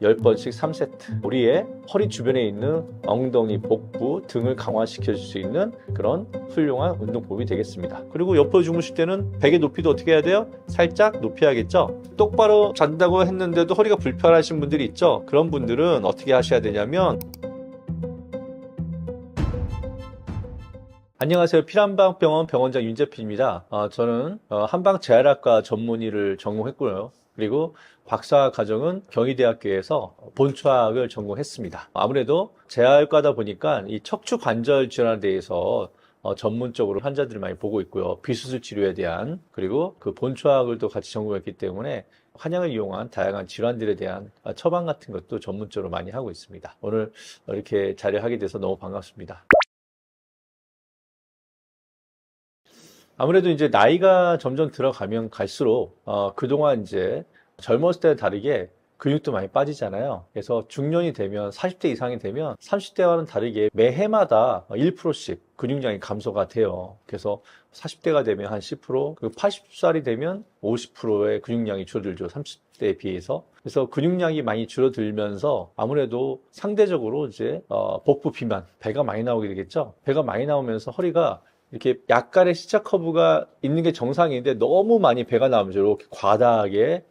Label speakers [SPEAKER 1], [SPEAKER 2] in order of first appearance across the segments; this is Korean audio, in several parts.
[SPEAKER 1] 10번씩 3세트. 우리의 허리 주변에 있는 엉덩이, 복부 등을 강화시켜 줄 수 있는 그런 훌륭한 운동법이 되겠습니다. 그리고 옆으로 주무실 때는 베개 높이도 어떻게 해야 돼요? 살짝 높여야겠죠? 똑바로 잔다고 했는데도 허리가 불편하신 분들이 있죠? 그런 분들은 어떻게 하셔야 되냐면, 안녕하세요. 피란방병원 병원장 윤재필입니다. 저는 한방재활학과 전문의를 전공했고요. 그리고 박사 과정은 경희대학교에서 본초학을 전공했습니다. 아무래도 재활과다 보니까 이 척추 관절 질환에 대해서 전문적으로 환자들을 많이 보고 있고요. 비수술 치료에 대한, 그리고 그 본초학을 또 같이 전공했기 때문에 환양을 이용한 다양한 질환들에 대한 처방 같은 것도 전문적으로 많이 하고 있습니다. 오늘 이렇게 자리하게 돼서 너무 반갑습니다. 아무래도 이제 나이가 점점 들어가면 갈수록 그동안 이제 젊었을 때와 다르게 근육도 많이 빠지잖아요. 그래서 중년이 되면 40대 이상이 되면 30대와는 다르게 매해마다 1%씩 근육량이 감소가 돼요. 그래서 40대가 되면 한 10%, 그리고 80살이 되면 50%의 근육량이 줄어들죠. 30대에 비해서. 그래서 근육량이 많이 줄어들면서 아무래도 상대적으로 이제 복부 비만, 배가 많이 나오게 되겠죠. 배가 많이 나오면서 허리가 이렇게 약간의 C자 커브가 있는 게 정상인데 너무 많이 배가 나오면서 이렇게 과다하게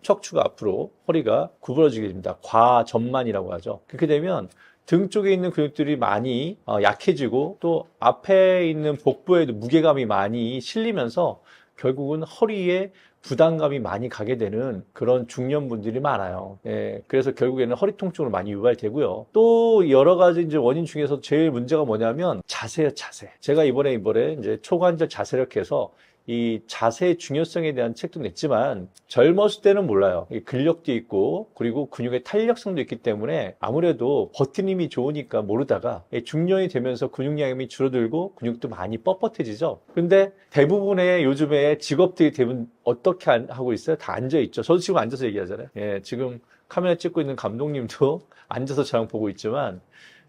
[SPEAKER 1] 척추가 앞으로 허리가 구부러지게 됩니다. 과전만이라고 하죠. 그렇게 되면 등 쪽에 있는 근육들이 많이 약해지고 또 앞에 있는 복부에도 무게감이 많이 실리면서 결국은 허리에 부담감이 많이 가게 되는 그런 중년분들이 많아요. 예, 그래서 결국에는 허리 통증으로 많이 유발되고요. 또 여러 가지 이제 원인 중에서 제일 문제가 뭐냐면 자세예요, 자세. 제가 이번에 이제 초관절 자세력해서 이 자세의 중요성에 대한 책도 냈지만 젊었을 때는 몰라요. 근력도 있고 그리고 근육의 탄력성도 있기 때문에 아무래도 버티님이 좋으니까 모르다가 중년이 되면서 근육량이 줄어들고 근육도 많이 뻣뻣해지죠. 근데 대부분의 요즘에 직업들이 대부분 어떻게 하고 있어요? 다 앉아있죠. 저도 지금 앉아서 얘기하잖아요. 예, 지금 카메라 찍고 있는 감독님도 앉아서 저랑 보고 있지만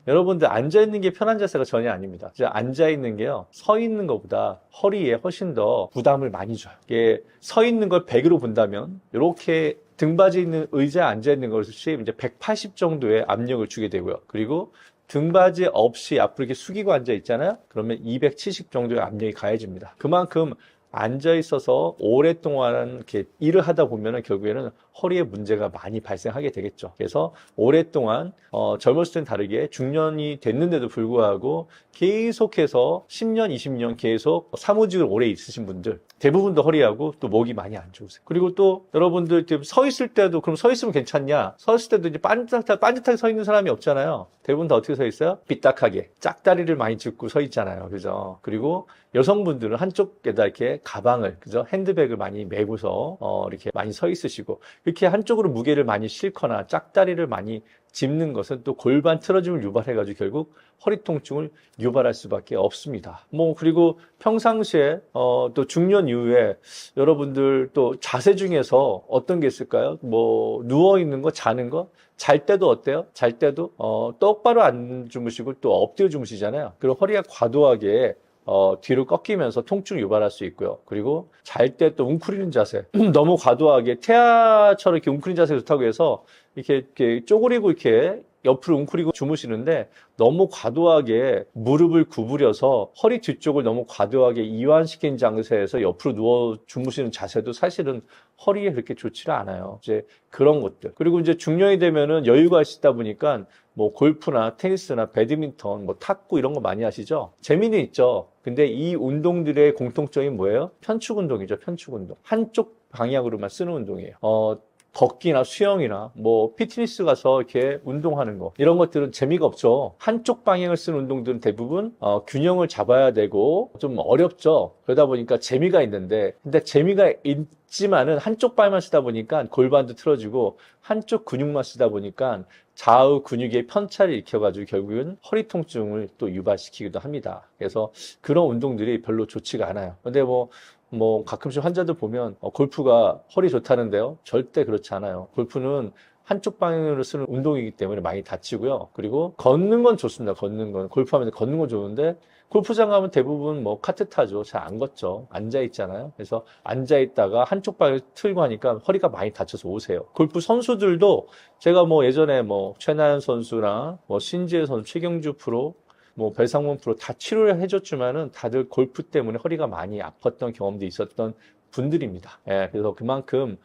[SPEAKER 1] 여러분들 앉아있는 게 편한 자세가 전혀 아닙니다. 앉아있는 게요, 서 있는 것보다 허리에 훨씬 더 부담을 많이 줘요. 이게 서 있는 걸 100으로 본다면 이렇게 등받이 있는 의자에 앉아있는 것이 이제 180 정도의 압력을 주게 되고요. 그리고 등받이 없이 앞으로 이렇게 숙이고 앉아 있잖아요. 그러면 270 정도의 압력이 가해집니다. 그만큼 앉아 있어서 오랫동안 이렇게 일을 하다 보면 결국에는 허리에 문제가 많이 발생하게 되겠죠. 그래서 오랫동안 젊었을 땐 다르게 중년이 됐는데도 불구하고 계속해서 10년, 20년 계속 사무직을 오래 있으신 분들 대부분 다 허리하고 또 목이 많이 안 좋으세요. 그리고 또 여러분들 서 있을 때도 그럼 서 있으면 괜찮냐? 서 있을 때도 이제 반듯하게 서 있는 사람이 없잖아요. 대부분 다 어떻게 서 있어요? 삐딱하게 짝다리를 많이 짚고 서 있잖아요. 그죠? 그리고 여성분들은 한쪽에다 이렇게 가방을, 그죠? 핸드백을 많이 메고서 이렇게 많이 서 있으시고 이렇게 한쪽으로 무게를 많이 싣거나 짝다리를 많이 짚는 것은 또 골반 틀어짐을 유발해가지고 결국 허리 통증을 유발할 수밖에 없습니다. 그리고 평상시에 또 중년 이후에 여러분들 또 자세 중에서 어떤 게 있을까요? 누워 있는 거, 자는 거? 잘 때도 어때요? 잘 때도 똑바로 안 주무시고 또 엎드려 주무시잖아요. 그리고 허리가 과도하게 뒤로 꺾이면서 통증을 유발할 수 있고요. 그리고 잘 때 또 웅크리는 자세, 너무 과도하게 태아처럼 이렇게 웅크리는 자세가 좋다고 해서 이렇게 쪼그리고 이렇게 옆으로 웅크리고 주무시는데 너무 과도하게 무릎을 구부려서 허리 뒤쪽을 너무 과도하게 이완시킨 상태에서 옆으로 누워 주무시는 자세도 사실은 허리에 그렇게 좋지가 않아요. 이제 그런 것들. 그리고 이제 중년이 되면은 여유가 있다 보니까 골프나 테니스나 배드민턴, 탁구 이런 거 많이 하시죠? 재미는 있죠. 근데 이 운동들의 공통점이 뭐예요? 편축 운동이죠, 편축 운동. 한쪽 방향으로만 쓰는 운동이에요. 걷기나 수영이나 피트니스 가서 이렇게 운동하는 거 이런 것들은 재미가 없죠. 한쪽 방향을 쓰는 운동들은 대부분 균형을 잡아야 되고 좀 어렵죠. 그러다 보니까 재미가 있는데 근데 재미가 있지만은 한쪽 발만 쓰다 보니까 골반도 틀어지고 한쪽 근육만 쓰다 보니까 좌우 근육의 편차를 일으켜가지고 결국은 허리 통증을 또 유발시키기도 합니다. 그래서 그런 운동들이 별로 좋지가 않아요. 근데 가끔씩 환자들 보면 골프가 허리 좋다는데요. 절대 그렇지 않아요. 골프는 한쪽 방향으로 쓰는 운동이기 때문에 많이 다치고요. 그리고 걷는 건 좋습니다. 걷는 건. 골프하면서 걷는 건 좋은데 골프장 가면 대부분 뭐 카트 타죠. 잘 안 걷죠. 앉아 있잖아요. 그래서 앉아 있다가 한쪽 발을 틀고 하니까 허리가 많이 다쳐서 오세요. 골프 선수들도 제가 뭐 예전에 뭐 최나연 선수나 뭐 신지혜 선수, 최경주 프로, 뭐 별상문 프로 다 치료를 해줬지만은 다들 골프 때문에 허리가 많이 아팠던 경험도 있었던 분들입니다. 예, 그래서 그만큼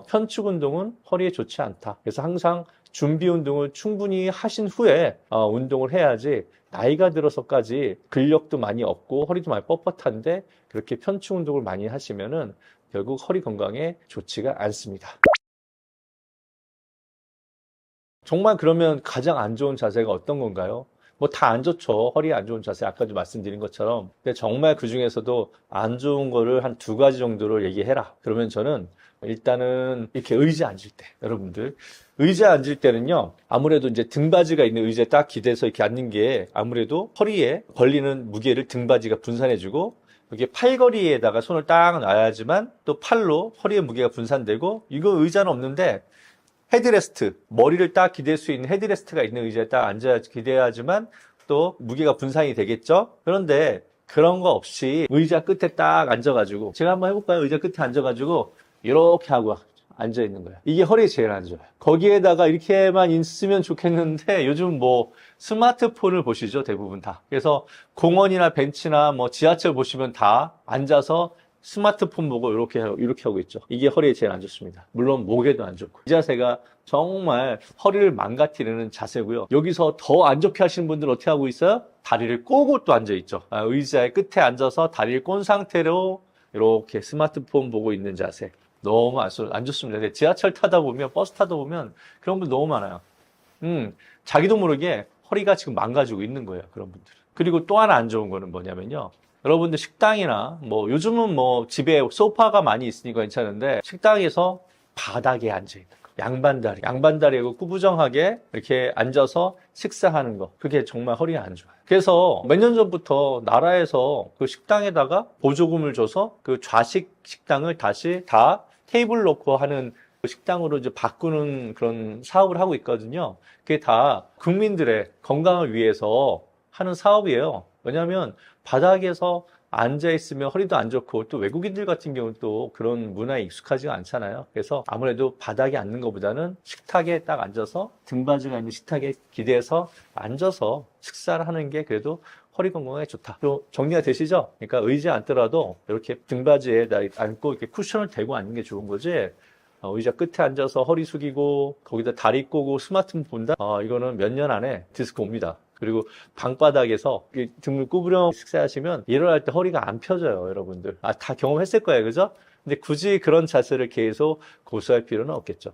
[SPEAKER 1] 편측 운동은 허리에 좋지 않다. 그래서 항상 준비 운동을 충분히 하신 후에 운동을 해야지 나이가 들어서까지 근력도 많이 없고 허리도 많이 뻣뻣한데 그렇게 편측 운동을 많이 하시면은 결국 허리 건강에 좋지가 않습니다. 정말 그러면 가장 안 좋은 자세가 어떤 건가요? 뭐 다 안 좋죠. 허리 안 좋은 자세 아까도 말씀드린 것처럼. 근데 정말 그 중에서도 안 좋은 거를 한 두 가지 정도로 얘기해라. 그러면 저는 일단은 이렇게 의자 앉을 때, 여러분들 의자 앉을 때는요, 아무래도 이제 등받이가 있는 의자에 딱 기대서 이렇게 앉는 게 아무래도 허리에 걸리는 무게를 등받이가 분산해주고, 이게 팔걸이에다가 손을 딱 놔야지만 또 팔로 허리의 무게가 분산되고, 이거 의자는 없는데 헤드레스트, 머리를 딱 기댈 수 있는 헤드레스트가 있는 의자에 딱 앉아야 기대야지만 또 무게가 분산이 되겠죠? 그런데 그런 거 없이 의자 끝에 딱 앉아가지고, 제가 한번 해볼까요? 의자 끝에 앉아가지고 이렇게 하고 앉아 있는 거예요. 이게 허리에 제일 안 좋아요. 거기에다가 이렇게만 있으면 좋겠는데 요즘 뭐 스마트폰을 보시죠, 대부분 다. 그래서 공원이나 벤치나 뭐 지하철 보시면 다 앉아서 스마트폰 보고 이렇게 하고 있죠. 이게 허리에 제일 안 좋습니다. 물론 목에도 안 좋고. 이 자세가 정말 허리를 망가뜨리는 자세고요. 여기서 더 안 좋게 하시는 분들은 어떻게 하고 있어요? 다리를 꼬고 또 앉아 있죠. 의자의 끝에 앉아서 다리를 꼰 상태로 이렇게 스마트폰 보고 있는 자세. 너무 안 좋습니다. 근데 지하철 타다 보면, 버스 타다 보면 그런 분들 너무 많아요. 자기도 모르게 허리가 지금 망가지고 있는 거예요. 그런 분들은. 그리고 또 하나 안 좋은 거는 뭐냐면요. 여러분들 식당이나 뭐 요즘은 뭐 집에 소파가 많이 있으니까 괜찮은데 식당에서 바닥에 앉아 있는 거. 양반다리하고 꾸부정하게 이렇게 앉아서 식사하는 거. 그게 정말 허리에 안 좋아요. 그래서 몇 년 전부터 나라에서 그 식당에다가 보조금을 줘서 그 좌식 식당을 다시 다 테이블 놓고 하는 식당으로 이제 바꾸는 그런 사업을 하고 있거든요. 그게 다 국민들의 건강을 위해서 하는 사업이에요. 왜냐하면 바닥에서 앉아있으면 허리도 안 좋고 또 외국인들 같은 경우는 또 그런 문화에 익숙하지가 않잖아요. 그래서 아무래도 바닥에 앉는 것보다는 식탁에 딱 앉아서 등받이가 있는 식탁에 기대서 앉아서 식사를 하는 게 그래도 허리 건강에 좋다. 또 정리가 되시죠? 그러니까 의자에 앉더라도 이렇게 등받이에 앉고 이렇게 쿠션을 대고 앉는 게 좋은 거지. 의자 끝에 앉아서 허리 숙이고 거기다 다리 꼬고 스마트폰 본다? 이거는 몇 년 안에 디스크 옵니다. 그리고 방바닥에서 등을 구부려 식사하시면 일어날 때 허리가 안 펴져요, 여러분들. 다 경험했을 거예요, 그죠? 근데 굳이 그런 자세를 계속 고수할 필요는 없겠죠.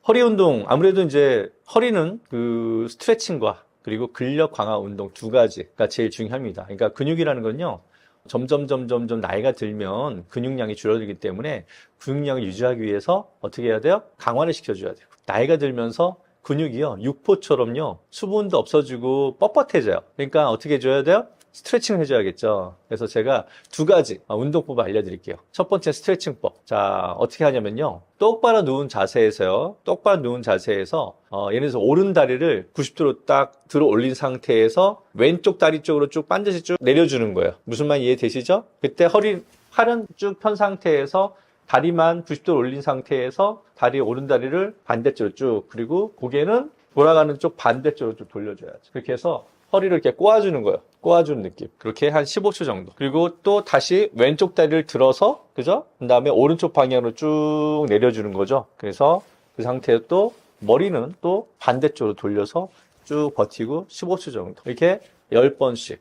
[SPEAKER 1] 허리 운동, 아무래도 이제 허리는 그 스트레칭과 그리고 근력 강화 운동 두 가지가 제일 중요합니다. 그러니까 근육이라는 건요, 점점 나이가 들면 근육량이 줄어들기 때문에 근육량을 유지하기 위해서 어떻게 해야 돼요? 강화를 시켜줘야 돼요. 나이가 들면서 근육이요, 육포처럼요, 수분도 없어지고 뻣뻣해져요. 그러니까 어떻게 해줘야 돼요? 스트레칭을 해줘야겠죠. 그래서 제가 두 가지 운동법을 알려드릴게요. 첫 번째 스트레칭법. 자, 어떻게 하냐면요, 똑바로 누운 자세에서요, 예를 들어서 오른 다리를 90도로 딱 들어 올린 상태에서 왼쪽 다리 쪽으로 쭉 반드시 쭉 내려주는 거예요. 무슨 말 이해되시죠? 그때 팔은 쭉 편 상태에서 다리만 90도로 올린 상태에서 오른 다리를 반대쪽으로 쭉, 그리고 고개는 돌아가는 쪽 반대쪽으로 쭉 돌려줘야죠. 그렇게 해서 허리를 이렇게 꼬아주는 거예요. 꼬아주는 느낌. 그렇게 한 15초 정도. 그리고 또 다시 왼쪽 다리를 들어서, 그죠? 그 다음에 오른쪽 방향으로 쭉 내려주는 거죠. 그래서 그 상태에 또 머리는 또 반대쪽으로 돌려서 쭉 버티고 15초 정도. 이렇게 10번씩.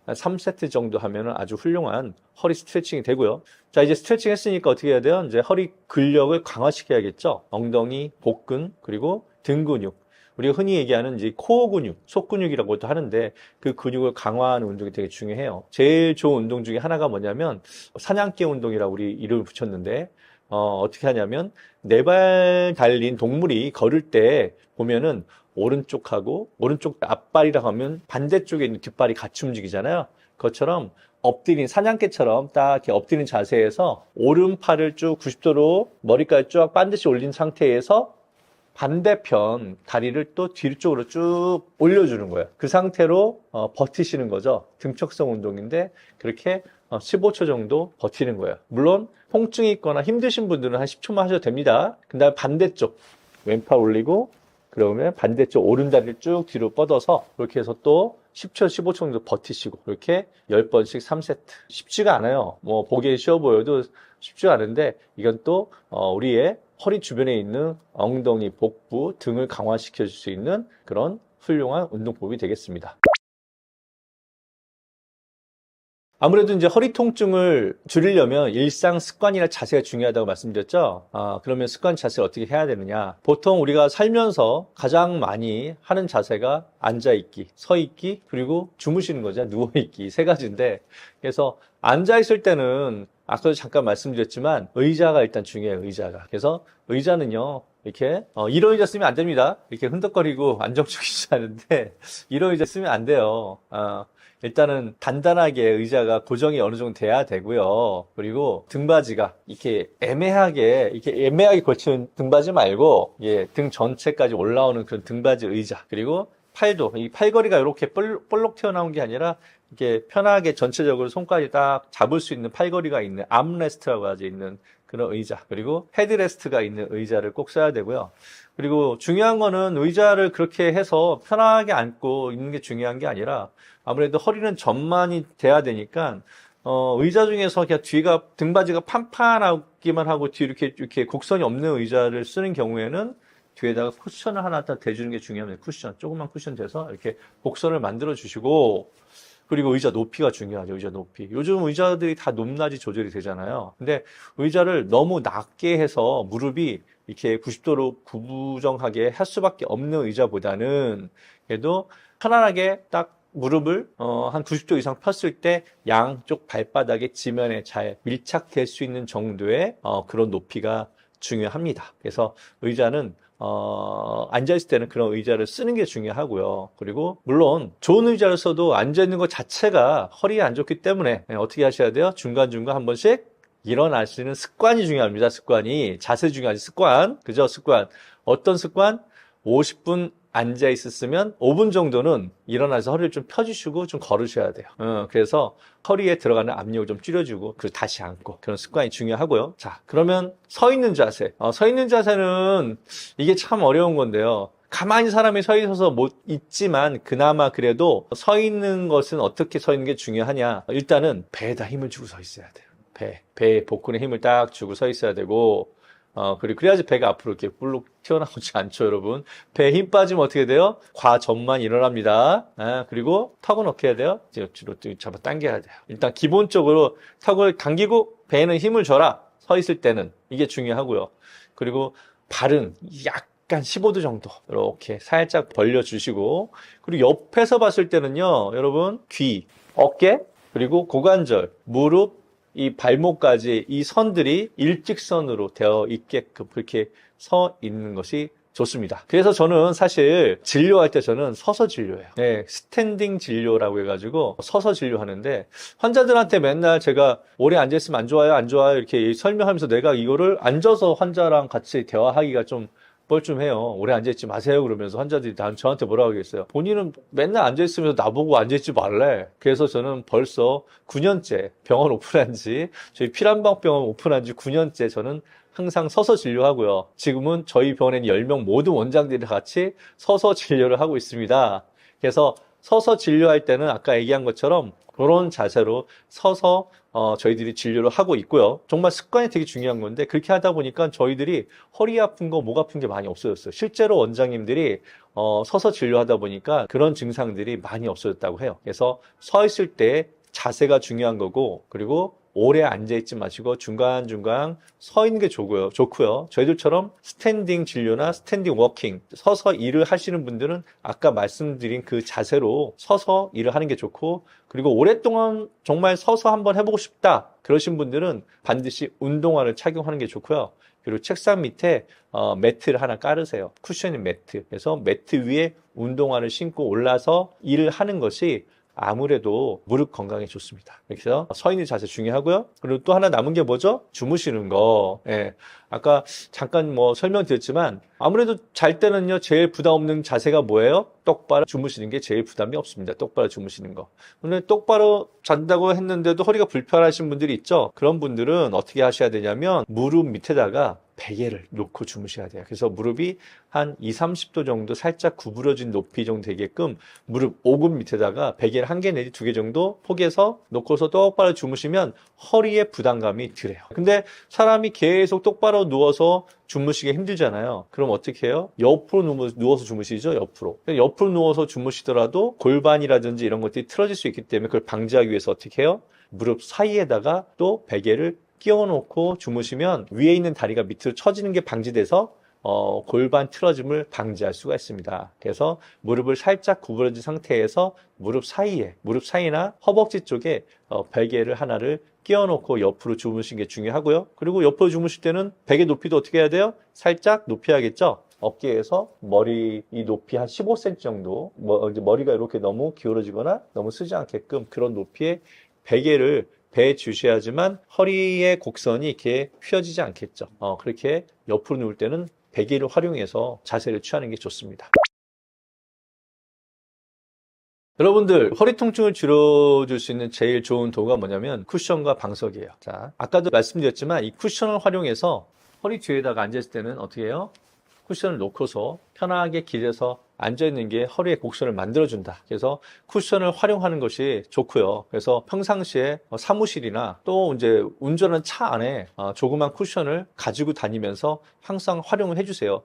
[SPEAKER 1] 한 3세트 정도 하면 아주 훌륭한 허리 스트레칭이 되고요. 자, 이제 스트레칭 했으니까 어떻게 해야 돼요? 이제 허리 근력을 강화시켜야겠죠. 엉덩이, 복근, 그리고 등 근육. 우리가 흔히 얘기하는 이제 코어 근육, 속 근육이라고도 하는데 그 근육을 강화하는 운동이 되게 중요해요. 제일 좋은 운동 중에 하나가 뭐냐면 사냥개 운동이라고 우리 이름을 붙였는데, 어떻게 하냐면 네 발 달린 동물이 걸을 때 보면은 오른쪽 앞발이라고 하면 반대쪽에 있는 뒷발이 같이 움직이잖아요. 그것처럼 엎드린 사냥개처럼 딱 이렇게 엎드린 자세에서 오른팔을 쭉 90도로 머리까지 쭉 반드시 올린 상태에서 반대편 다리를 또 뒤쪽으로 쭉 올려주는 거예요. 그 상태로 버티시는 거죠. 등척성 운동인데 그렇게 15초 정도 버티는 거예요. 물론 통증이 있거나 힘드신 분들은 한 10초만 하셔도 됩니다. 그 다음에 반대쪽 왼팔 올리고 그러면 반대쪽 오른다리를 쭉 뒤로 뻗어서 그렇게 해서 또 10초, 15초 정도 버티시고 이렇게 10번씩 3세트. 쉽지가 않아요. 뭐 보기에 쉬워 보여도 쉽지가 않은데 이건 또 우리의 허리 주변에 있는 엉덩이, 복부 등을 강화시켜 줄 수 있는 그런 훌륭한 운동법이 되겠습니다. 아무래도 이제 허리 통증을 줄이려면 일상 습관이나 자세가 중요하다고 말씀드렸죠. 그러면 습관 자세를 어떻게 해야 되느냐. 보통 우리가 살면서 가장 많이 하는 자세가 앉아있기, 서있기, 그리고 주무시는 거죠. 누워있기. 세 가지인데, 그래서 앉아있을 때는 아까도 잠깐 말씀드렸지만 의자가 일단 중요해요. 의자가. 그래서 의자는요. 이렇게 이런 의자 쓰면 안 됩니다. 이렇게 흔들거리고 안정적이지 않은데 이런 의자 쓰면 안 돼요. 일단은 단단하게 의자가 고정이 어느 정도 돼야 되고요. 그리고 등받이가 이렇게 애매하게 걸치는 등받이 말고, 등 전체까지 올라오는 그런 등받이 의자. 그리고 팔도, 이 팔걸이가 이렇게 볼록 튀어나온 게 아니라, 이렇게 편하게 전체적으로 손까지 딱 잡을 수 있는 팔걸이가 있는 암레스트라고 하죠. 있는 그런 의자. 그리고 헤드레스트가 있는 의자를 꼭 써야 되고요. 그리고 중요한 거는 의자를 그렇게 해서 편하게 앉고 있는 게 중요한 게 아니라 아무래도 허리는 전만이 돼야 되니까 의자 중에서 그냥 뒤가 등받이가 판판하기만 하고 뒤 이렇게 곡선이 없는 의자를 쓰는 경우에는 뒤에다가 쿠션을 하나 딱 대주는 게 중요합니다. 쿠션, 조그만 쿠션 돼서 이렇게 곡선을 만들어 주시고 그리고 의자 높이가 중요하죠. 의자 높이. 요즘 의자들이 다 높낮이 조절이 되잖아요. 근데 의자를 너무 낮게 해서 무릎이 이렇게 90도로 구부정하게 할 수밖에 없는 의자보다는 그래도 편안하게 딱 무릎을 한 90도 이상 폈을 때 양쪽 발바닥에 지면에 잘 밀착될 수 있는 정도의 그런 높이가 중요합니다. 그래서 의자는 앉아있을 때는 그런 의자를 쓰는 게 중요하고요. 그리고 물론 좋은 의자를 써도 앉아있는 것 자체가 허리에 안 좋기 때문에 어떻게 하셔야 돼요? 중간중간 한 번씩 일어나시는 습관이 중요합니다. 습관이. 자세 중요하지. 습관. 그죠? 습관. 어떤 습관? 50분 앉아 있었으면 5분 정도는 일어나서 허리를 좀 펴주시고 좀 걸으셔야 돼요. 그래서 허리에 들어가는 압력을 좀 줄여주고 그리고 다시 앉고 그런 습관이 중요하고요. 자, 그러면 서 있는 자세. 서 있는 자세는 이게 참 어려운 건데요. 가만히 사람이 서 있어서 못 있지만 그나마 그래도 서 있는 것은 어떻게 서 있는 게 중요하냐. 일단은 배에다 힘을 주고 서 있어야 돼요. 배에 복근에 힘을 딱 주고 서 있어야 되고 그리고 그래야지 배가 앞으로 이렇게 볼록 튀어나오지 않죠, 여러분. 배에 힘 빠지면 어떻게 돼요? 과전만 일어납니다. 그리고 턱은 어떻게 해야 돼요? 뒤로 잡아 당겨야 돼요. 일단 기본적으로 턱을 당기고 배에는 힘을 줘라. 서 있을 때는. 이게 중요하고요. 그리고 발은 약간 15도 정도 이렇게 살짝 벌려주시고 그리고 옆에서 봤을 때는요, 여러분 귀, 어깨, 그리고 고관절, 무릎, 이 발목까지 이 선들이 일직선으로 되어 있게끔 그렇게 서 있는 것이 좋습니다. 그래서 저는 사실 진료할 때 저는 서서 진료해요. 네, 스탠딩 진료라고 해가지고 서서 진료하는데 환자들한테 맨날 제가 오래 앉아있으면 안 좋아요, 안 좋아요 이렇게 설명하면서 내가 이거를 앉아서 환자랑 같이 대화하기가 좀 뻘쭘해요. 오래 앉아있지 마세요 그러면서 환자들이 저한테 뭐라고 하겠어요. 본인은 맨날 앉아있으면서 나보고 앉아있지 말래. 그래서 저는 벌써 9년째 병원 오픈한 지 저희 피란방병원 오픈한 지 9년째 저는 항상 서서 진료하고요. 지금은 저희 병원에는 10명 모든 원장들이 같이 서서 진료를 하고 있습니다. 그래서 서서 진료할 때는 아까 얘기한 것처럼 그런 자세로 서서 저희들이 진료를 하고 있고요. 정말 습관이 되게 중요한 건데 그렇게 하다 보니까 저희들이 허리 아픈 거, 목 아픈 게 많이 없어졌어요. 실제로 원장님들이 서서 진료하다 보니까 그런 증상들이 많이 없어졌다고 해요. 그래서 서 있을 때 자세가 중요한 거고 그리고 오래 앉아있지 마시고 중간중간 서 있는 게 좋고요. 저희들처럼 스탠딩 진료나 스탠딩 워킹, 서서 일을 하시는 분들은 아까 말씀드린 그 자세로 서서 일을 하는 게 좋고 그리고 오랫동안 정말 서서 한번 해보고 싶다 그러신 분들은 반드시 운동화를 착용하는 게 좋고요. 그리고 책상 밑에 매트를 하나 깔으세요. 쿠션인 매트. 그래서 매트 위에 운동화를 신고 올라서 일을 하는 것이 아무래도 무릎 건강에 좋습니다. 그래서 서 있는 자세 중요하고요. 그리고 또 하나 남은 게 뭐죠? 주무시는 거. 예. 아까 잠깐 뭐 설명드렸지만 아무래도 잘 때는요 제일 부담 없는 자세가 뭐예요? 똑바로 주무시는 게 제일 부담이 없습니다. 똑바로 주무시는 거. 근데 똑바로 잔다고 했는데도 허리가 불편하신 분들이 있죠? 그런 분들은 어떻게 하셔야 되냐면 무릎 밑에다가 베개를 놓고 주무셔야 돼요. 그래서 무릎이 한 20, 30도 정도 살짝 구부러진 높이 정도 되게끔 무릎 오금 밑에다가 베개를 1개 내지 2개 정도 포개서 놓고서 똑바로 주무시면 허리에 부담감이 덜해요. 근데 사람이 계속 똑바로 누워서 주무시기 힘들잖아요. 그럼 어떻게 해요? 옆으로 누워서 주무시죠? 옆으로 누워서 주무시더라도 골반이라든지 이런 것들이 틀어질 수 있기 때문에 그걸 방지하기 위해서 어떻게 해요? 무릎 사이에다가 또 베개를 끼워놓고 주무시면 위에 있는 다리가 밑으로 처지는 게 방지돼서 골반 틀어짐을 방지할 수가 있습니다. 그래서 무릎을 살짝 구부러진 상태에서 무릎 사이나 허벅지 쪽에 베개를 하나를 끼워놓고 옆으로 주무시는 게 중요하고요. 그리고 옆으로 주무실 때는 베개 높이도 어떻게 해야 돼요? 살짝 높여야겠죠? 어깨에서 머리 이 높이 한 15cm 정도, 머리가 이렇게 너무 기울어지거나 너무 쓰지 않게끔 그런 높이의 베개를 배에 주셔야지만 허리의 곡선이 이렇게 휘어지지 않겠죠. 그렇게 옆으로 누울 때는 베개를 활용해서 자세를 취하는 게 좋습니다. 여러분들 허리 통증을 줄여줄 수 있는 제일 좋은 도구가 뭐냐면 쿠션과 방석이에요. 자, 아까도 말씀드렸지만 이 쿠션을 활용해서 허리 뒤에다가 앉았을 때는 어떻게 해요? 쿠션을 놓고서 편하게 기대서 앉아있는 게 허리의 곡선을 만들어준다. 그래서 쿠션을 활용하는 것이 좋고요. 그래서 평상시에 사무실이나 또 이제 운전하는 차 안에 조그만 쿠션을 가지고 다니면서 항상 활용을 해주세요.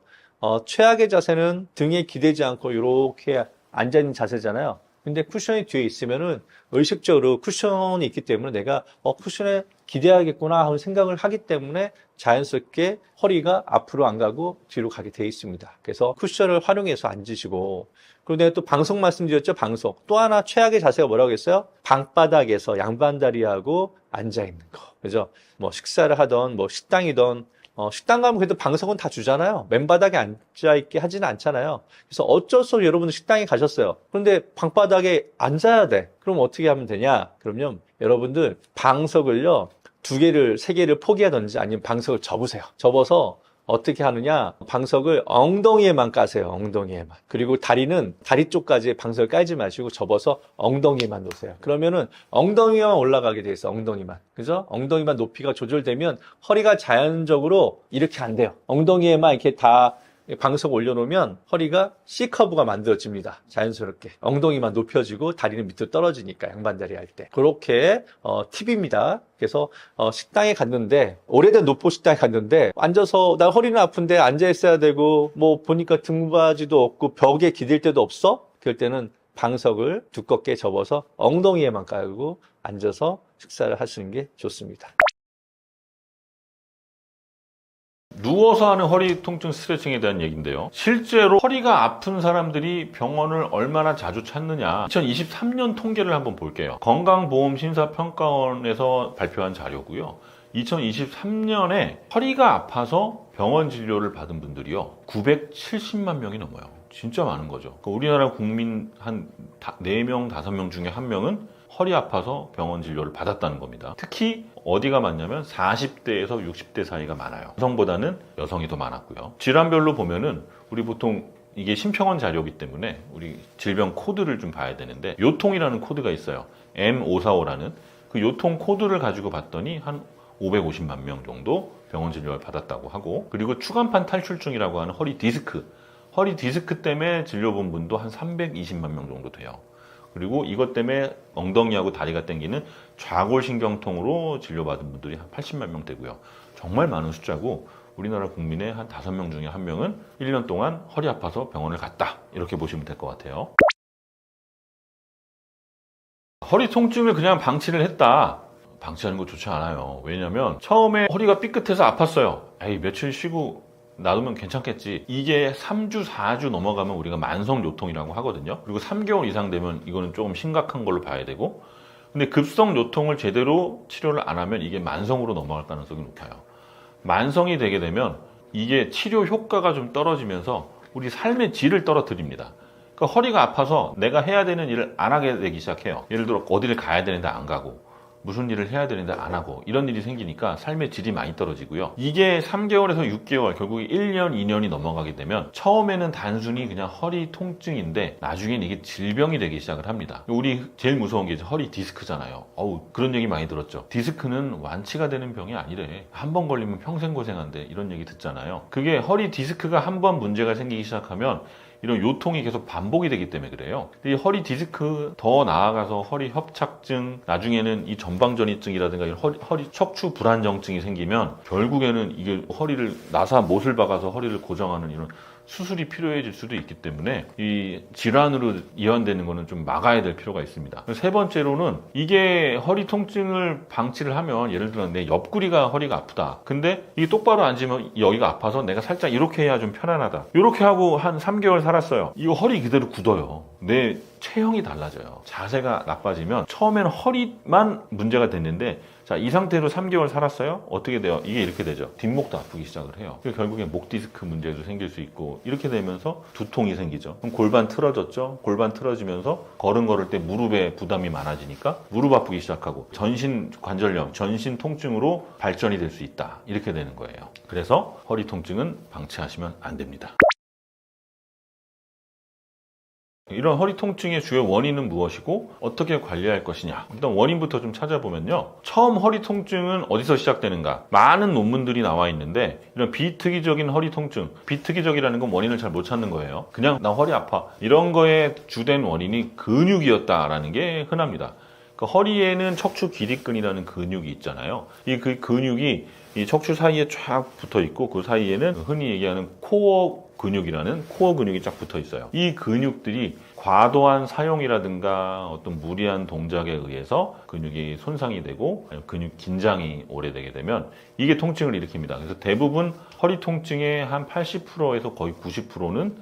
[SPEAKER 1] 최악의 자세는 등에 기대지 않고 이렇게 앉아있는 자세잖아요. 근데 쿠션이 뒤에 있으면은 의식적으로 쿠션이 있기 때문에 내가 쿠션에 기대야겠구나 하는 생각을 하기 때문에 자연스럽게 허리가 앞으로 안 가고 뒤로 가게 돼 있습니다. 그래서 쿠션을 활용해서 앉으시고, 그리고 내가 또 방석 말씀드렸죠. 방석. 또 하나 최악의 자세가 뭐라고 했어요? 방바닥에서 양반다리하고 앉아 있는 거. 그죠? 뭐 식사를 하던 뭐 식당이던 식당 가면 그래도 방석은 다 주잖아요. 맨바닥에 앉아있게 하지는 않잖아요. 그래서 어쩔 수 없이 여러분은 식당에 가셨어요. 그런데 방바닥에 앉아야 돼. 그럼 어떻게 하면 되냐? 그러면 여러분들 방석을요, 2개를, 3개를 포기하든지 아니면 방석을 접으세요. 접어서 어떻게 하느냐? 방석을 엉덩이에만 까세요. 엉덩이에만. 그리고 다리는 다리 쪽까지 방석을 깔지 마시고 접어서 엉덩이에만 놓으세요. 그러면은 엉덩이만 올라가게 돼 있어. 엉덩이만. 그죠? 엉덩이만 높이가 조절되면 허리가 자연적으로 이렇게 안 돼요. 엉덩이에만 이렇게 다 방석 올려놓으면 허리가 C커브가 만들어집니다. 자연스럽게. 엉덩이만 높여지고 다리는 밑으로 떨어지니까 양반다리 할 때. 그렇게 팁입니다. 그래서 식당에 갔는데, 오래된 노포 식당에 갔는데 앉아서 나 허리는 아픈데 앉아 있어야 되고 뭐 보니까 등받이도 없고 벽에 기댈 데도 없어? 그럴 때는 방석을 두껍게 접어서 엉덩이에만 깔고 앉아서 식사를 하시는 게 좋습니다.
[SPEAKER 2] 누워서 하는 허리 통증 스트레칭에 대한 얘기인데요. 실제로 허리가 아픈 사람들이 병원을 얼마나 자주 찾느냐. 2023년 통계를 한번 볼게요. 건강보험심사평가원에서 발표한 자료고요. 2023년에 허리가 아파서 병원 진료를 받은 분들이요, 970만 명이 넘어요. 진짜 많은 거죠. 우리나라 국민 한 4명, 5명 중에 1명은 허리 아파서 병원 진료를 받았다는 겁니다. 특히 어디가 많냐면 40대에서 60대 사이가 많아요. 여성보다는 여성이 더 많았고요. 질환별로 보면은 우리 보통 이게 심평원 자료이기 때문에 우리 질병 코드를 좀 봐야 되는데, 요통이라는 코드가 있어요. M545라는 그 요통 코드를 가지고 봤더니 한 550만 명 정도 병원 진료를 받았다고 하고, 그리고 추간판 탈출증이라고 하는 허리 디스크 때문에 진료 본 분도 한 320만 명 정도 돼요. 그리고 이것 때문에 엉덩이하고 다리가 땡기는 좌골신경통으로 진료받은 분들이 한 80만 명 되고요. 정말 많은 숫자고, 우리나라 국민의 한 5명 중에 1명은 1년 동안 허리 아파서 병원을 갔다, 이렇게 보시면 될 것 같아요. 허리 통증을 그냥 방치를 했다. 방치하는 거 좋지 않아요. 왜냐면 처음에 허리가 삐끗해서 아팠어요. 에이, 며칠 쉬고 놔두면 괜찮겠지. 이게 3주, 4주 넘어가면 우리가 만성 요통이라고 하거든요. 그리고 3개월 이상 되면 이거는 조금 심각한 걸로 봐야 되고, 근데 급성 요통을 제대로 치료를 안 하면 이게 만성으로 넘어갈 가능성이 높아요. 만성이 되게 되면 이게 치료 효과가 좀 떨어지면서 우리 삶의 질을 떨어뜨립니다. 그러니까 허리가 아파서 내가 해야 되는 일을 안 하게 되기 시작해요. 예를 들어 어디를 가야 되는데 안 가고, 무슨 일을 해야 되는데 안 하고, 이런 일이 생기니까 삶의 질이 많이 떨어지고요. 이게 3개월에서 6개월, 결국에 1년, 2년이 넘어가게 되면 처음에는 단순히 그냥 허리 통증인데 나중엔 이게 질병이 되기 시작을 합니다. 우리 제일 무서운 게 이제 허리 디스크잖아요. 그런 얘기 많이 들었죠. 디스크는 완치가 되는 병이 아니래. 한 번 걸리면 평생 고생한대. 이런 얘기 듣잖아요. 그게 허리 디스크가 한 번 문제가 생기기 시작하면 이런 요통이 계속 반복이 되기 때문에 그래요. 이 허리 디스크, 더 나아가서 허리 협착증, 나중에는 이 전방전이증이라든가 이런 허리 척추 불안정증이 생기면 결국에는 이게 허리를 나사 못을 박아서 허리를 고정하는 이런 수술이 필요해질 수도 있기 때문에 이 질환으로 이완되는 거는 좀 막아야 될 필요가 있습니다. 세 번째로는 이게 허리 통증을 방치를 하면, 예를 들어 내 옆구리가 허리가 아프다. 근데 이게 똑바로 앉으면 여기가 아파서 내가 살짝 이렇게 해야 좀 편안하다. 이렇게 하고 한 3개월 살았어요. 이거 허리 그대로 굳어요. 내 체형이 달라져요. 자세가 나빠지면 처음에는 허리만 문제가 됐는데, 자, 이 상태로 3개월 살았어요? 어떻게 돼요? 이게 이렇게 되죠. 뒷목도 아프기 시작을 해요. 결국에 목 디스크 문제도 생길 수 있고, 이렇게 되면서 두통이 생기죠. 그럼 골반 틀어졌죠? 골반 틀어지면서 걸을 때 무릎에 부담이 많아지니까 무릎 아프기 시작하고, 전신 관절염, 전신 통증으로 발전이 될 수 있다. 이렇게 되는 거예요. 그래서 허리 통증은 방치하시면 안 됩니다. 이런 허리 통증의 주요 원인은 무엇이고 어떻게 관리할 것이냐. 일단 원인부터 좀 찾아보면요. 처음 허리 통증은 어디서 시작되는가? 많은 논문들이 나와 있는데, 이런 비특이적인 허리 통증, 비특이적이라는 건 원인을 잘 못 찾는 거예요. 그냥 나 허리 아파. 이런 거에 주된 원인이 근육이었다라는 게 흔합니다. 그 허리에는 척추 기립근이라는 근육이 있잖아요. 그 근육이 이 척추 사이에 쫙 붙어 있고, 그 사이에는 흔히 얘기하는 코어 근육이라는 코어 근육이 쫙 붙어 있어요. 이 근육들이 과도한 사용이라든가 어떤 무리한 동작에 의해서 근육이 손상이 되고 근육 긴장이 오래되게 되면 이게 통증을 일으킵니다. 그래서 대부분 허리 통증의 한 80%에서 거의 90%는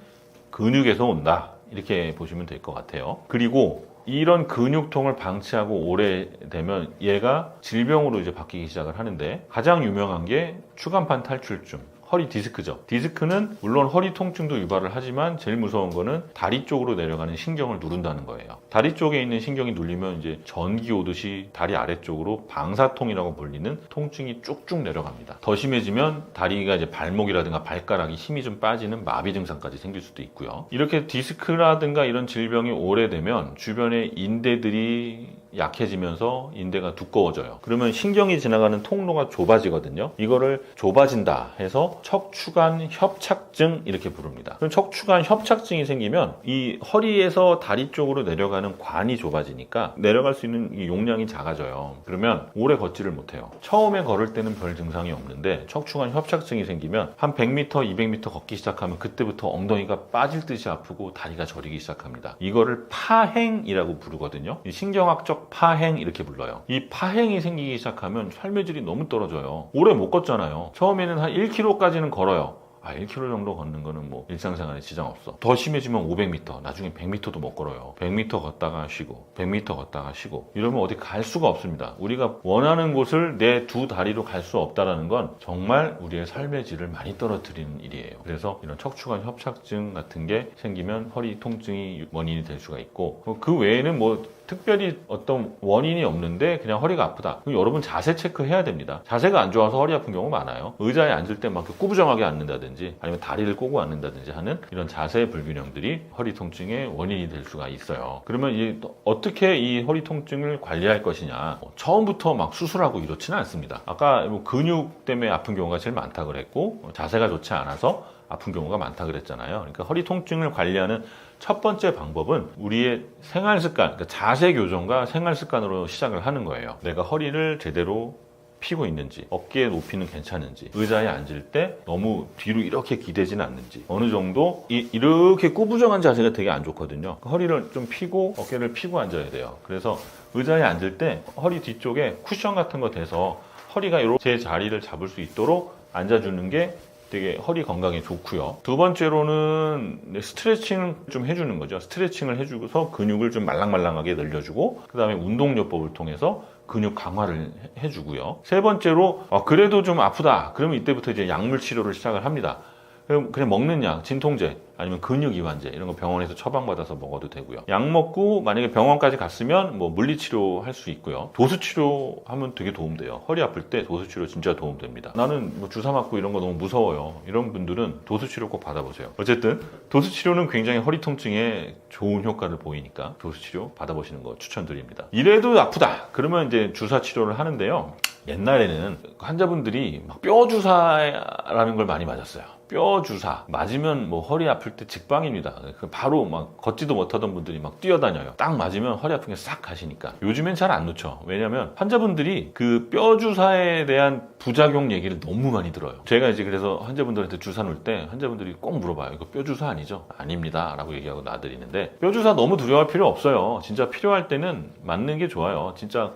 [SPEAKER 2] 근육에서 온다. 이렇게 보시면 될 것 같아요. 그리고 이런 근육통을 방치하고 오래되면 얘가 질병으로 이제 바뀌기 시작을 하는데, 가장 유명한 게 추간판 탈출증, 허리 디스크죠. 디스크는 물론 허리 통증도 유발을 하지만 제일 무서운 거는 다리 쪽으로 내려가는 신경을 누른다는 거예요. 다리 쪽에 있는 신경이 눌리면 이제 전기 오듯이 다리 아래쪽으로 방사통이라고 불리는 통증이 쭉쭉 내려갑니다. 더 심해지면 다리가 이제 발목이라든가 발가락이 힘이 좀 빠지는 마비 증상까지 생길 수도 있고요. 이렇게 디스크라든가 이런 질병이 오래되면 주변의 인대들이 약해지면서 인대가 두꺼워져요. 그러면 신경이 지나가는 통로가 좁아지거든요. 이거를 좁아진다 해서 척추관 협착증 이렇게 부릅니다. 그럼 척추관 협착증이 생기면 이 허리에서 다리 쪽으로 내려가는 관이 좁아지니까 내려갈 수 있는 이 용량이 작아져요. 그러면 오래 걷지를 못해요. 처음에 걸을 때는 별 증상이 없는데 척추관 협착증이 생기면 한 100m, 200m 걷기 시작하면 그때부터 엉덩이가 빠질 듯이 아프고 다리가 저리기 시작합니다. 이거를 파행이라고 부르거든요. 이 신경학적 파행 이렇게 불러요. 이 파행이 생기기 시작하면 삶의 질이 너무 떨어져요. 오래 못 걷잖아요. 처음에는 한 1km까지는 걸어요. 1km 정도 걷는 거는 뭐 일상생활에 지장 없어. 더 심해지면 500m, 나중에 100m도 못 걸어요. 100m 걷다가 쉬고, 100m 걷다가 쉬고, 이러면 어디 갈 수가 없습니다. 우리가 원하는 곳을 내 두 다리로 갈 수 없다는 건 정말 우리의 삶의 질을 많이 떨어뜨리는 일이에요. 그래서 이런 척추관 협착증 같은 게 생기면 허리 통증이 원인이 될 수가 있고, 그 외에는 뭐 특별히 어떤 원인이 없는데 그냥 허리가 아프다. 그럼 여러분 자세 체크해야 됩니다. 자세가 안 좋아서 허리 아픈 경우 많아요. 의자에 앉을 때 막 꾸부정하게 앉는다든지 아니면 다리를 꼬고 앉는다든지 하는 이런 자세 불균형들이 허리 통증의 원인이 될 수가 있어요. 그러면 이제 어떻게 이 허리 통증을 관리할 것이냐. 처음부터 막 수술하고 이렇지는 않습니다. 아까 뭐 근육 때문에 아픈 경우가 제일 많다 그랬고, 자세가 좋지 않아서 아픈 경우가 많다 그랬잖아요. 그러니까 허리 통증을 관리하는 첫 번째 방법은 우리의 생활 습관, 그러니까 자세 교정과 생활 습관으로 시작을 하는 거예요. 내가 허리를 제대로 펴고 있는지, 어깨 높이는 괜찮은지, 의자에 앉을 때 너무 뒤로 이렇게 기대지는 않는지, 어느 정도 이렇게 꾸부정한 자세가 되게 안 좋거든요. 허리를 좀 펴고 어깨를 펴고 앉아야 돼요. 그래서 의자에 앉을 때 허리 뒤쪽에 쿠션 같은 거 대서 허리가 이렇게 제 자리를 잡을 수 있도록 앉아주는 게 되게 허리 건강에 좋고요. 두 번째로는 스트레칭을 좀 해주는 거죠. 스트레칭을 해주고서 근육을 좀 말랑말랑하게 늘려주고, 그 다음에 운동요법을 통해서 근육 강화를 해주고요. 세 번째로 그래도 좀 아프다. 그러면 이때부터 이제 약물 치료를 시작을 합니다. 그냥 먹는 약, 진통제 아니면 근육이완제 이런 거 병원에서 처방받아서 먹어도 되고요. 약 먹고 만약에 병원까지 갔으면 뭐 물리치료 할 수 있고요. 도수치료 하면 되게 도움돼요. 허리 아플 때 도수치료 진짜 도움됩니다. 나는 뭐 주사 맞고 이런 거 너무 무서워요. 이런 분들은 도수치료 꼭 받아보세요. 어쨌든 도수치료는 굉장히 허리 통증에 좋은 효과를 보이니까 도수치료 받아보시는 거 추천드립니다. 이래도 아프다 그러면 이제 주사 치료를 하는데요. 옛날에는 환자분들이 막 뼈 주사라는 걸 많이 맞았어요. 뼈 주사 맞으면 뭐 허리 아플 때 직방입니다. 바로 막 걷지도 못하던 분들이 막 뛰어다녀요. 딱 맞으면 허리 아픈 게 싹 가시니까. 요즘엔 잘 안 놓죠. 왜냐면 환자분들이 그 뼈 주사에 대한 부작용 얘기를 너무 많이 들어요. 제가 이제 그래서 환자분들한테 주사 놓을 때 환자분들이 꼭 물어봐요. 이거 뼈 주사 아니죠? 아닙니다 라고 얘기하고 놔드리는데, 뼈 주사 너무 두려워할 필요 없어요. 진짜 필요할 때는 맞는 게 좋아요. 진짜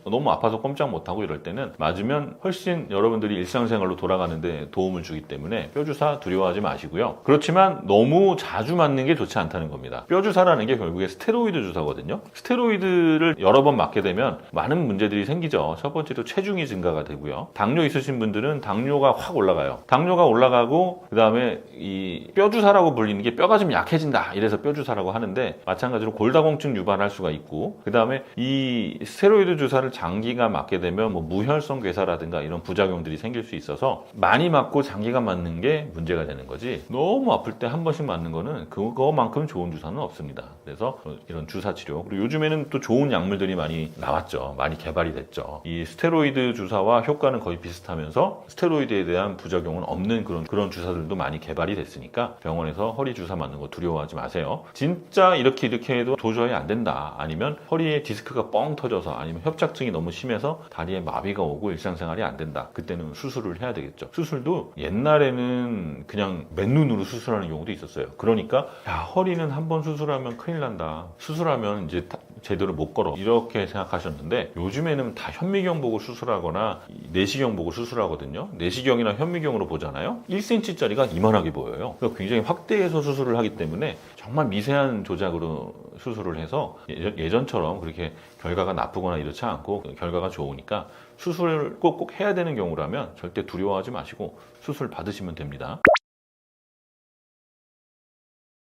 [SPEAKER 2] 너무 아파서 꼼짝 못하고 이럴 때는 맞으면 훨씬 여러분들이 일상생활로 돌아가는데 도움을 주기 때문에 뼈 주사 두려워하지 마시고요. 그렇지만 너무 자주 맞는 게 좋지 않다는 겁니다. 뼈 주사라는 게 결국에 스테로이드 주사거든요. 스테로이드를 여러 번 맞게 되면 많은 문제들이 생기죠. 첫 번째로 체중이 증가가 되고요. 당뇨 있으신 분들은 당뇨가 확 올라가요. 당뇨가 올라가고 그 다음에 이 뼈 주사라고 불리는 게 뼈가 좀 약해진다 이래서 뼈 주사라고 하는데, 마찬가지로 골다공증 유발할 수가 있고, 그 다음에 이 스테로이드 주사를 장기간 맞게 되면 뭐 무혈성 괴사라든가 이런 부작용들이 생길 수 있어서 많이 맞고 장기간 맞는 게 문제가 되는 거지, 너무 아플 때 한 번씩 맞는 거는 그거만큼 좋은 주사는 없습니다. 그래서 이런 주사 치료, 그리고 요즘에는 또 좋은 약물들이 많이 나왔죠. 많이 개발이 됐죠. 이 스테로이드 주사와 효과는 거의 비슷하면서 스테로이드에 대한 부작용은 없는 그런 주사들도 많이 개발이 됐으니까 병원에서 허리 주사 맞는 거 두려워하지 마세요. 진짜 이렇게 해도 도저히 안 된다, 아니면 허리에 디스크가 뻥 터져서, 아니면 협착증이 너무 심해서 다리에 마비가 오고 일상생활이 안 된다, 그때는 수술을 해야 되겠죠. 수술도 옛날에는 그냥 맨눈으로 수술하는 경우도 있었어요. 그러니까 야, 허리는 한 번 수술하면 큰일 난다, 수술하면 이제 제대로 못 걸어, 이렇게 생각하셨는데 요즘에는 다 현미경 보고 수술하거나 내시경 보고 수술하거든요. 내시경이나 현미경으로 보잖아요. 1cm짜리가 이만하게 보여요. 그러니까 굉장히 확대해서 수술을 하기 때문에 정말 미세한 조작으로 수술을 해서 예전처럼 그렇게 결과가 나쁘거나 이렇지 않고 결과가 좋으니까, 수술을 꼭 해야 되는 경우라면 절대 두려워하지 마시고 수술 받으시면 됩니다.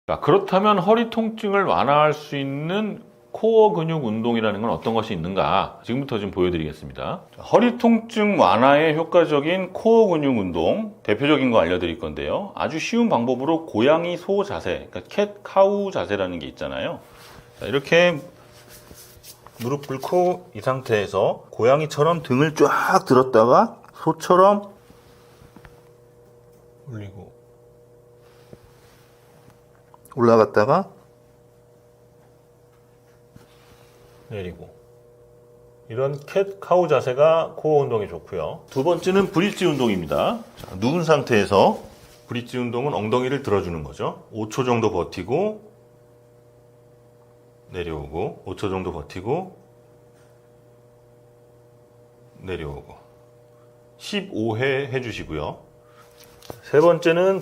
[SPEAKER 2] 자, 그렇다면 허리 통증을 완화할 수 있는 코어 근육 운동이라는 건 어떤 것이 있는가, 지금부터 좀 보여드리겠습니다. 허리 통증 완화에 효과적인 코어 근육 운동, 대표적인 거 알려드릴 건데요. 아주 쉬운 방법으로 고양이 소 자세, 그러니까 캣 카우 자세라는 게 있잖아요. 자, 이렇게 무릎 꿇고 이 상태에서 고양이처럼 등을 쫙 들었다가 소처럼 올리고 올라갔다가 내리고, 이런 캣 카우 자세가 코어 운동에 좋고요. 두 번째는 브릿지 운동입니다. 자, 누운 상태에서 브릿지 운동은 엉덩이를 들어주는 거죠. 5초 정도 버티고 내려오고, 5초 정도 버티고 내려오고, 15회 해주시고요. 세 번째는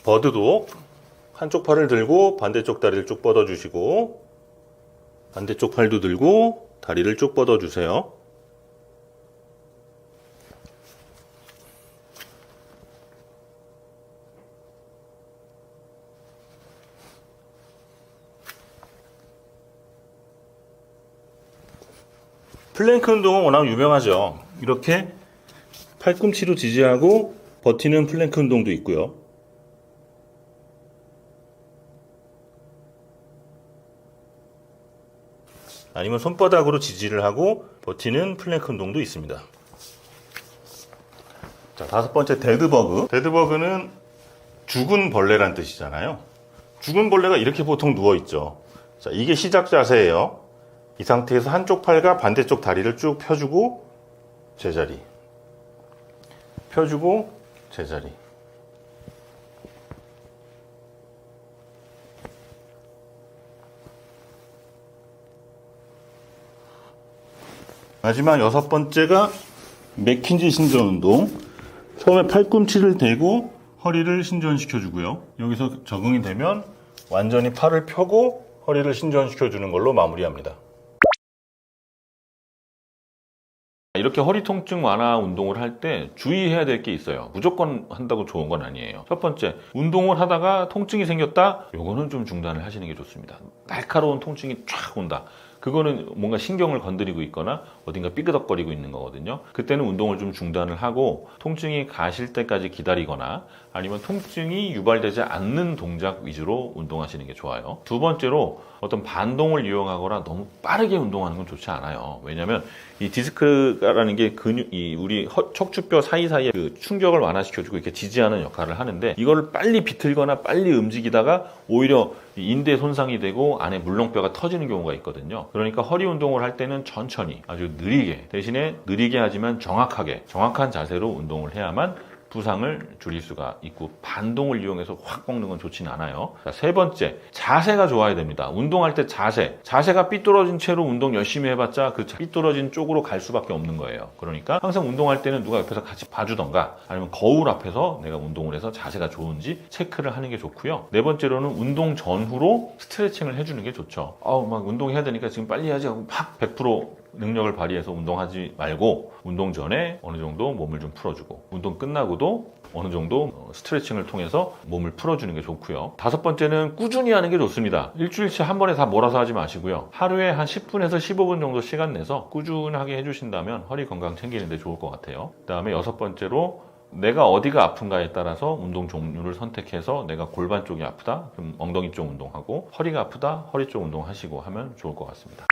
[SPEAKER 2] 버드독, 한쪽 팔을 들고 반대쪽 다리를 쭉 뻗어주시고, 반대쪽 팔도 들고 다리를 쭉 뻗어주세요. 플랭크 운동은 워낙 유명하죠. 이렇게 팔꿈치로 지지하고 버티는 플랭크 운동도 있고요. 아니면 손바닥으로 지지를 하고 버티는 플랭크 운동도 있습니다. 자, 다섯 번째 데드버그. 데드버그는 죽은 벌레란 뜻이잖아요. 죽은 벌레가 이렇게 보통 누워있죠. 자, 이게 시작 자세예요. 이 상태에서 한쪽 팔과 반대쪽 다리를 쭉 펴주고 제자리, 펴주고 제자리. 마지막 여섯 번째가 맥킨지 신전 운동. 처음에 팔꿈치를 대고 허리를 신전시켜주고요. 여기서 적응이 되면 완전히 팔을 펴고 허리를 신전시켜주는 걸로 마무리합니다. 이렇게 허리 통증 완화 운동을 할 때 주의해야 될 게 있어요. 무조건 한다고 좋은 건 아니에요. 첫 번째, 운동을 하다가 통증이 생겼다? 요거는 좀 중단을 하시는 게 좋습니다. 날카로운 통증이 쫙 온다. 그거는 뭔가 신경을 건드리고 있거나 어딘가 삐그덕거리고 있는 거거든요. 그때는 운동을 좀 중단을 하고 통증이 가실 때까지 기다리거나 아니면 통증이 유발되지 않는 동작 위주로 운동하시는 게 좋아요. 두 번째로 어떤 반동을 이용하거나 너무 빠르게 운동하는 건 좋지 않아요. 왜냐하면 이 디스크라는 게 이 우리 척추뼈 사이사이에 그 충격을 완화시켜주고 이렇게 지지하는 역할을 하는데 이거를 빨리 비틀거나 빨리 움직이다가 오히려 인대 손상이 되고 안에 물렁뼈가 터지는 경우가 있거든요. 그러니까 허리 운동을 할 때는 천천히 아주 느리게, 대신에 느리게 하지만 정확한 자세로 운동을 해야만 부상을 줄일 수가 있고 반동을 이용해서 확 꺾는 건 좋지는 않아요. 자, 세 번째, 자세가 좋아야 됩니다. 운동할 때 자세가 삐뚤어진 채로 운동 열심히 해봤자 그 삐뚤어진 쪽으로 갈 수밖에 없는 거예요. 그러니까 항상 운동할 때는 누가 옆에서 같이 봐주던가 아니면 거울 앞에서 내가 운동을 해서 자세가 좋은지 체크를 하는 게 좋고요. 네 번째로는 운동 전후로 스트레칭을 해주는 게 좋죠. 막 운동해야 되니까 지금 빨리 해야지 하고 막 100% 능력을 발휘해서 운동하지 말고 운동 전에 어느 정도 몸을 좀 풀어주고 운동 끝나고도 어느 정도 스트레칭을 통해서 몸을 풀어주는 게 좋고요. 다섯 번째는 꾸준히 하는 게 좋습니다. 일주일치 한 번에 다 몰아서 하지 마시고요. 하루에 한 10분에서 15분 정도 시간 내서 꾸준하게 해주신다면 허리 건강 챙기는 데 좋을 것 같아요. 그 다음에 여섯 번째로 내가 어디가 아픈가에 따라서 운동 종류를 선택해서 내가 골반 쪽이 아프다? 그럼 엉덩이 쪽 운동하고 허리가 아프다? 허리 쪽 운동하시고 하면 좋을 것 같습니다.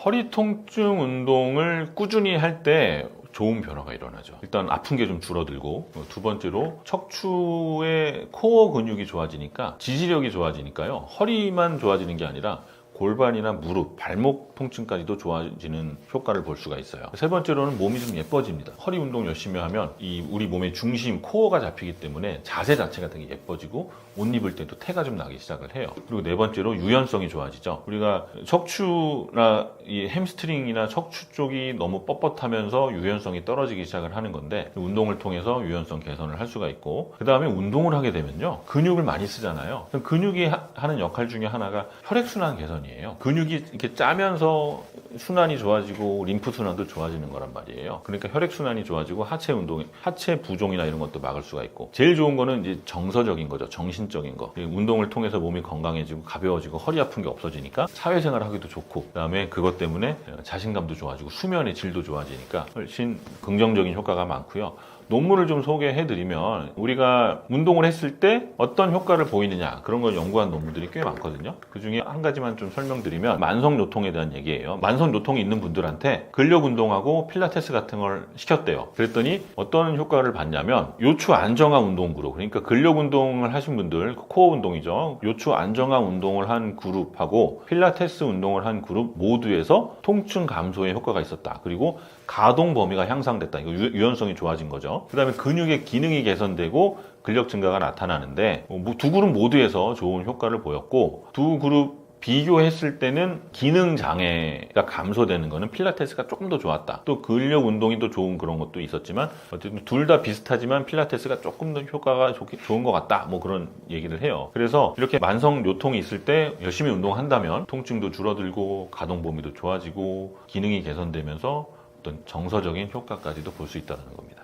[SPEAKER 2] 허리 통증 운동을 꾸준히 할 때 좋은 변화가 일어나죠. 일단 아픈 게 좀 줄어들고 두 번째로 척추의 코어 근육이 좋아지니까 지지력이 좋아지니까요. 허리만 좋아지는 게 아니라 골반이나 무릎, 발목 통증까지도 좋아지는 효과를 볼 수가 있어요. 세 번째로는 몸이 좀 예뻐집니다. 허리 운동 열심히 하면 이 우리 몸의 중심, 코어가 잡히기 때문에 자세 자체가 되게 예뻐지고 옷 입을 때도 태가 좀 나기 시작을 해요. 그리고 네 번째로 유연성이 좋아지죠. 우리가 척추나 이 햄스트링이나 척추 쪽이 너무 뻣뻣하면서 유연성이 떨어지기 시작을 하는 건데 운동을 통해서 유연성 개선을 할 수가 있고 그 다음에 운동을 하게 되면요. 근육을 많이 쓰잖아요. 근육이 하는 역할 중에 하나가 혈액순환 개선이에요. 근육이 이렇게 짜면서 순환이 좋아지고 림프 순환도 좋아지는 거란 말이에요. 그러니까 혈액 순환이 좋아지고 하체 부종이나 이런 것도 막을 수가 있고 제일 좋은 거는 이제 정서적인 거죠. 정신적인 거. 운동을 통해서 몸이 건강해지고 가벼워지고 허리 아픈 게 없어지니까 사회생활 하기도 좋고 그다음에 그것 때문에 자신감도 좋아지고 수면의 질도 좋아지니까 훨씬 긍정적인 효과가 많고요. 논문을 좀 소개해드리면 우리가 운동을 했을 때 어떤 효과를 보이느냐 그런 걸 연구한 논문들이 꽤 많거든요. 그 중에 한 가지만 좀 설명드리면 만성요통에 대한 얘기예요. 만성요통이 있는 분들한테 근력 운동하고 필라테스 같은 걸 시켰대요. 그랬더니 어떤 효과를 봤냐면 요추 안정화 운동 그룹, 그러니까 근력 운동을 하신 분들, 코어 운동이죠. 요추 안정화 운동을 한 그룹하고 필라테스 운동을 한 그룹 모두에서 통증 감소에 효과가 있었다. 그리고 가동 범위가 향상됐다. 이거 유연성이 좋아진 거죠. 그 다음에 근육의 기능이 개선되고 근력 증가가 나타나는데 두 그룹 모두에서 좋은 효과를 보였고 두 그룹 비교했을 때는 기능 장애가 감소되는 거는 필라테스가 조금 더 좋았다. 또 근력 운동이 더 좋은 그런 것도 있었지만 어쨌든 둘 다 비슷하지만 필라테스가 조금 더 효과가 좋은 것 같다. 뭐 그런 얘기를 해요. 그래서 이렇게 만성 요통이 있을 때 열심히 운동한다면 통증도 줄어들고 가동 범위도 좋아지고 기능이 개선되면서 어떤 정서적인 효과까지도 볼 수 있다는 겁니다.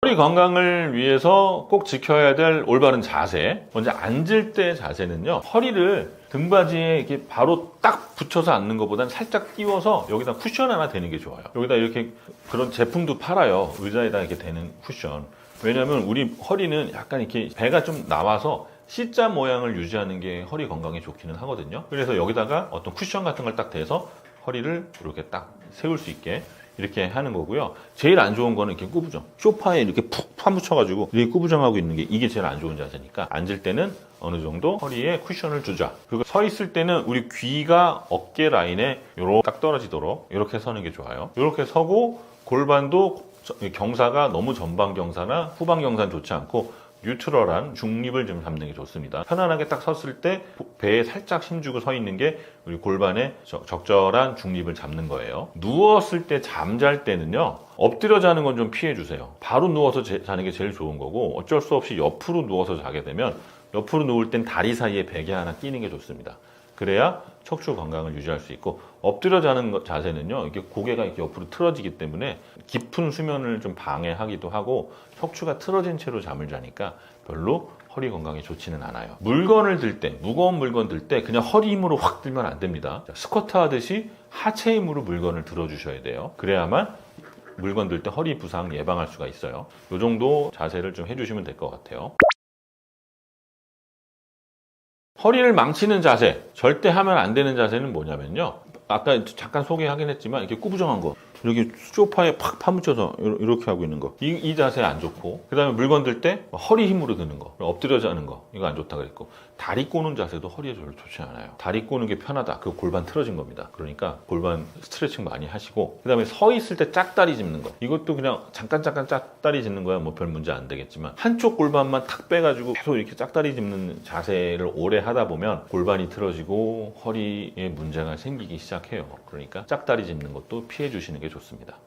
[SPEAKER 2] 허리 건강을 위해서 꼭 지켜야 될 올바른 자세. 먼저 앉을 때 자세는요. 허리를 등받이에 이렇게 바로 딱 붙여서 앉는 것보다는 살짝 띄워서 여기다 쿠션 하나 대는 게 좋아요. 여기다 이렇게 그런 제품도 팔아요. 의자에다 이렇게 대는 쿠션. 왜냐하면 우리 허리는 약간 이렇게 배가 좀 나와서 C자 모양을 유지하는 게 허리 건강에 좋기는 하거든요. 그래서 여기다가 어떤 쿠션 같은 걸 딱 대서 허리를 이렇게 딱 세울 수 있게 이렇게 하는 거고요. 제일 안 좋은 거는 이렇게 꾸부정. 소파에 이렇게 푹 파묻혀가지고 이렇게 꾸부정하고 있는 게 이게 제일 안 좋은 자세니까 앉을 때는 어느 정도 허리에 쿠션을 주자. 그리고 서 있을 때는 우리 귀가 어깨 라인에 요렇게 딱 떨어지도록 이렇게 서는 게 좋아요. 이렇게 서고 골반도 경사가 너무 전방 경사나 후방 경사는 좋지 않고 뉴트럴한 중립을 좀 잡는 게 좋습니다. 편안하게 딱 섰을 때 배에 살짝 힘주고 서 있는 게 우리 골반의 적절한 중립을 잡는 거예요. 누웠을 때 잠잘 때는요. 엎드려 자는 건 좀 피해 주세요. 바로 누워서 자는 게 제일 좋은 거고 어쩔 수 없이 옆으로 누워서 자게 되면 옆으로 누울 땐 다리 사이에 베개 하나 끼는 게 좋습니다. 그래야 척추 건강을 유지할 수 있고, 엎드려 자는 자세는요, 이게 고개가 이렇게 옆으로 틀어지기 때문에 깊은 수면을 좀 방해하기도 하고 척추가 틀어진 채로 잠을 자니까 별로 허리 건강에 좋지는 않아요. 물건을 들 때, 무거운 물건 들 때 그냥 허리 힘으로 확 들면 안 됩니다. 자, 스쿼트 하듯이 하체 힘으로 물건을 들어주셔야 돼요. 그래야만 물건 들 때 허리 부상 예방할 수가 있어요. 이 정도 자세를 좀 해주시면 될 것 같아요. 허리를 망치는 자세, 절대 하면 안 되는 자세는 뭐냐면요. 아까 잠깐 소개하긴 했지만 이렇게 꾸부정한 거, 이렇게 소파에 팍 파묻혀서 이렇게 하고 있는 거, 이 자세 안 좋고, 그 다음에 물건 들 때 허리 힘으로 드는 거, 엎드려 자는 거, 이거 안 좋다 그랬고, 다리 꼬는 자세도 허리에 별로 좋지 않아요. 다리 꼬는 게 편하다, 그 골반 틀어진 겁니다. 그러니까 골반 스트레칭 많이 하시고, 그 다음에 서 있을 때 짝다리 짚는 거, 이것도 그냥 잠깐 짝다리 짚는 거야 뭐 별 문제 안 되겠지만, 한쪽 골반만 탁 빼가지고 계속 이렇게 짝다리 짚는 자세를 오래 하다 보면 골반이 틀어지고 허리에 문제가 생기기 시작해요. 그러니까 짝다리 짚는 것도 피해 주시는 게 좋습니다.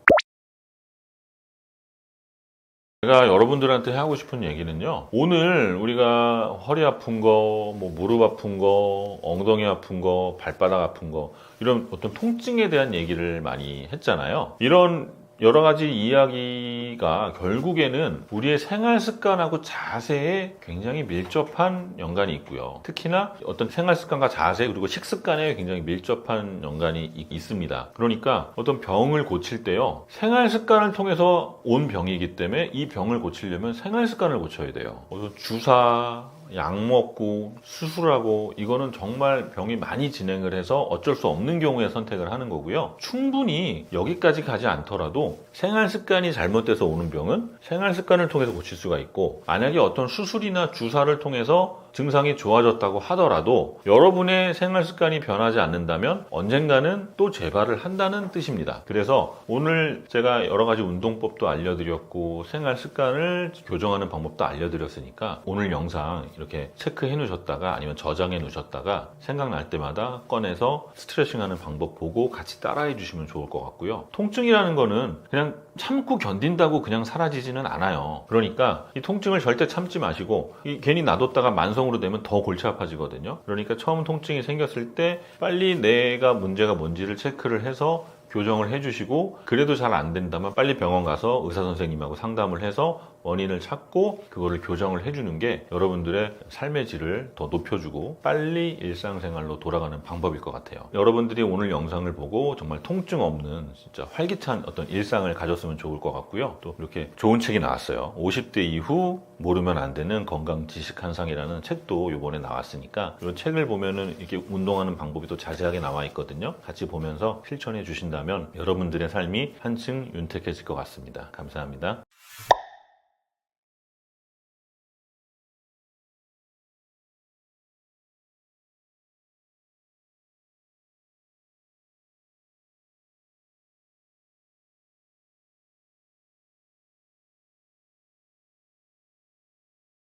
[SPEAKER 2] 제가 여러분들한테 하고 싶은 얘기는요, 오늘 우리가 허리 아픈 거, 뭐 무릎 아픈 거, 엉덩이 아픈 거, 발바닥 아픈 거, 이런 어떤 통증에 대한 얘기를 많이 했잖아요. 이런 여러 가지 이야기가 결국에는 우리의 생활 습관하고 자세에 굉장히 밀접한 연관이 있고요. 특히나 어떤 생활 습관과 자세 그리고 식습관에 굉장히 밀접한 연관이 있습니다. 그러니까 어떤 병을 고칠 때요, 생활 습관을 통해서 온 병이기 때문에 이 병을 고치려면 생활 습관을 고쳐야 돼요. 그래서 주사, 약 먹고 수술하고, 이거는 정말 병이 많이 진행을 해서 어쩔 수 없는 경우에 선택을 하는 거고요. 충분히 여기까지 가지 않더라도 생활 습관이 잘못돼서 오는 병은 생활 습관을 통해서 고칠 수가 있고, 만약에 어떤 수술이나 주사를 통해서 증상이 좋아졌다고 하더라도 여러분의 생활 습관이 변하지 않는다면 언젠가는 또 재발을 한다는 뜻입니다. 그래서 오늘 제가 여러 가지 운동법도 알려드렸고 생활 습관을 교정하는 방법도 알려드렸으니까, 오늘 영상 이렇게 체크해 놓으셨다가 아니면 저장해 놓으셨다가 생각날 때마다 꺼내서 스트레칭하는 방법 보고 같이 따라해 주시면 좋을 것 같고요. 통증이라는 거는 그냥 참고 견딘다고 그냥 사라지지는 않아요. 그러니까 이 통증을 절대 참지 마시고, 괜히 놔뒀다가 만성으로 되면 더 골치 아파지거든요. 그러니까 처음 통증이 생겼을 때 빨리 내가 문제가 뭔지를 체크를 해서 교정을 해주시고, 그래도 잘 안 된다면 빨리 병원 가서 의사 선생님하고 상담을 해서 원인을 찾고 그거를 교정을 해주는 게 여러분들의 삶의 질을 더 높여주고 빨리 일상생활로 돌아가는 방법일 것 같아요. 여러분들이 오늘 영상을 보고 정말 통증 없는 진짜 활기찬 어떤 일상을 가졌으면 좋을 것 같고요. 또 이렇게 좋은 책이 나왔어요. 50대 이후 모르면 안 되는 건강 지식 한상이라는 책도 이번에 나왔으니까, 이런 책을 보면은 이렇게 운동하는 방법이 또 자세하게 나와 있거든요. 같이 보면서 실천해 주신다면 여러분들의 삶이 한층 윤택해질 것 같습니다. 감사합니다.